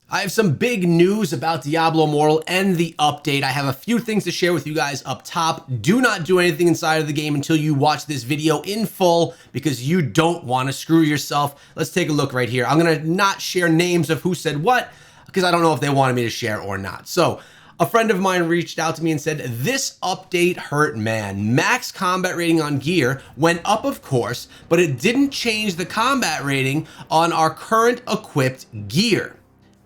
I have some big news about Diablo Immortal and the update. I have a few things to share with you guys up top. Do not do anything inside of the game until you watch this video in full because you don't want to screw yourself. Let's take a look right here. I'm going to not share names of who said what because I don't know if they wanted me to share or not. So a friend of mine reached out to me and said, this update hurt, man. Max combat rating on gear went up, of course, but it didn't change the combat rating on our current equipped gear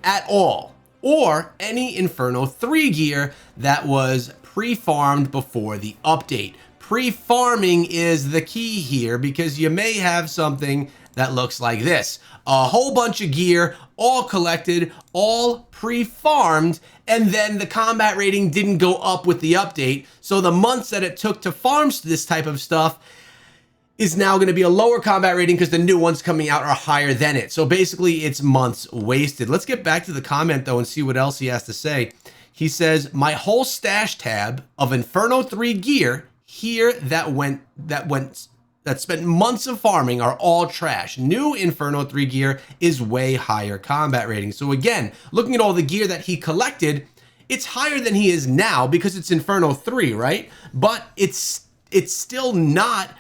at all, or any Inferno 3 gear that was pre-farmed before the update. Pre-farming is the key here because you may have something that looks like this. A whole bunch of gear, all collected, all pre-farmed, and then the combat rating didn't go up with the update. So the months that it took to farm this type of stuff is now going to be a lower combat rating because the new ones coming out are higher than it. So basically it's months wasted. Let's get back to the comment though and see what else he has to say. He says, my whole stash tab of Inferno 3 gear here that spent months of farming are all trash. New Inferno 3 gear is way higher combat rating. So again, looking at all the gear that he collected, it's higher than he is now because it's Inferno 3, right? But it's still not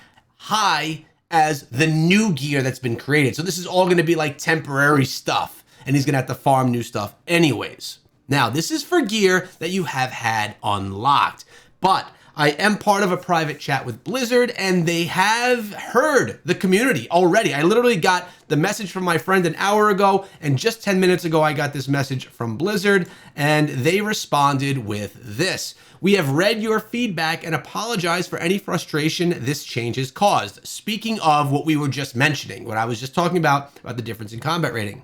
high as the new gear that's been created. So this is all going to be like temporary stuff, and he's going to have to farm new stuff anyways. Now, this is for gear that you have had unlocked, but I am part of a private chat with Blizzard, and they have heard the community already. I literally got the message from my friend an hour ago, and just 10 minutes ago, I got this message from Blizzard, and they responded with this. We have read your feedback and apologize for any frustration this change has caused. Speaking of what we were just mentioning, what I was just talking about the difference in combat rating.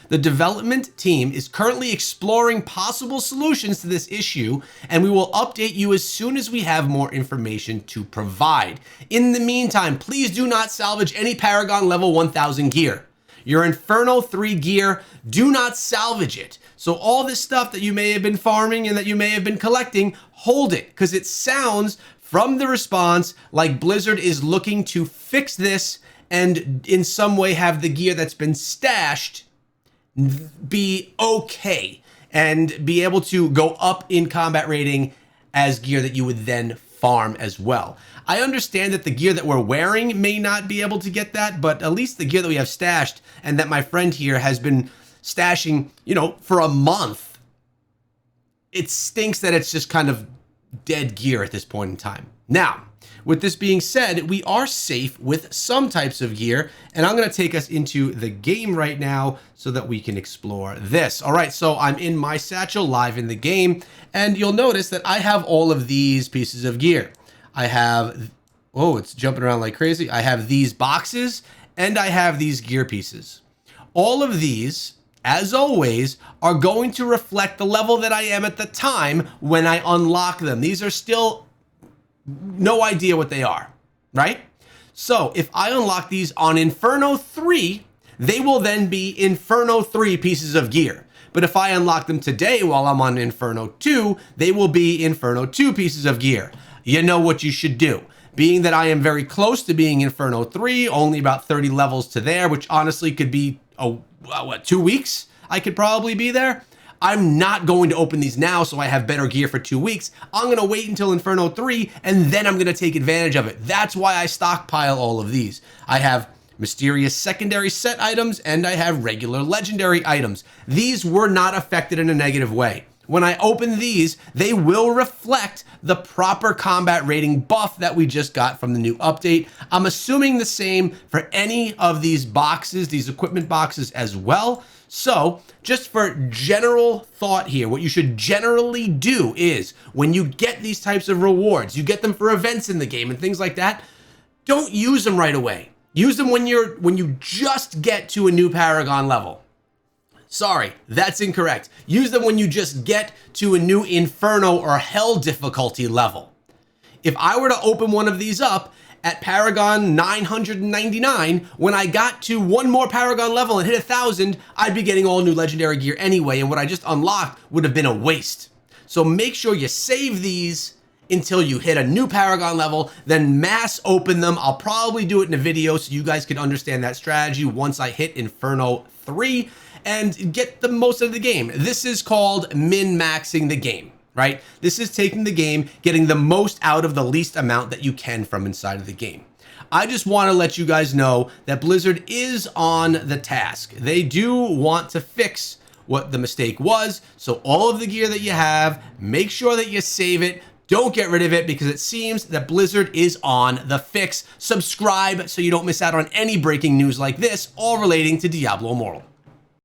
The development team is currently exploring possible solutions to this issue, and we will update you as soon as we have more information to provide. In the meantime, please do not salvage any Paragon level 1000 gear. Your Inferno 3 gear, do not salvage it. So all this stuff that you may have been farming and that you may have been collecting, hold it, because it sounds from the response like Blizzard is looking to fix this and in some way have the gear that's been stashed be okay and be able to go up in combat rating as gear that you would then farm as well. I understand that the gear that we're wearing may not be able to get that, but at least the gear that we have stashed and that my friend here has been stashing, for a month, it stinks that it's just kind of dead gear at this point in time. Now, with this being said, we are safe with some types of gear, and I'm going to take us into the game right now so that we can explore this. All right, so I'm in my satchel live in the game, and you'll notice that I have all of these pieces of gear. I have, it's jumping around like crazy. I have these boxes, and I have these gear pieces. All of these, as always, are going to reflect the level that I am at the time when I unlock them. These are still no idea what they are, right? So if I unlock these on Inferno 3, they will then be Inferno 3 pieces of gear. But if I unlock them today while I'm on Inferno 2, they will be Inferno 2 pieces of gear. You know what you should do. Being that I am very close to being Inferno 3, only about 30 levels to there, which honestly could be, 2 weeks? I could probably be there. I'm not going to open these now so I have better gear for 2 weeks. I'm going to wait until Inferno 3 and then I'm going to take advantage of it. That's why I stockpile all of these. I have mysterious secondary set items and I have regular legendary items. These were not affected in a negative way. When I open these, they will reflect the proper combat rating buff that we just got from the new update. I'm assuming the same for any of these boxes, these equipment boxes as well. So just for general thought here, what you should generally do is when you get these types of rewards, you get them for events in the game and things like that, don't use them right away. Use them when you just get to a new Paragon level. Sorry, that's incorrect. Use them when you just get to a new Inferno or Hell difficulty level. If I were to open one of these up at Paragon 999, when I got to one more Paragon level and hit 1,000, I'd be getting all new legendary gear anyway, and what I just unlocked would have been a waste. So make sure you save these until you hit a new Paragon level, then mass open them. I'll probably do it in a video so you guys can understand that strategy once I hit Inferno 3. and get the most out of the game. This is called min-maxing the game, right? This is taking the game, getting the most out of the least amount that you can from inside of the game. I just want to let you guys know that Blizzard is on the task. They do want to fix what the mistake was. So all of the gear that you have, make sure that you save it. Don't get rid of it, because it seems that Blizzard is on the fix. Subscribe so you don't miss out on any breaking news like this, all relating to Diablo Immortal.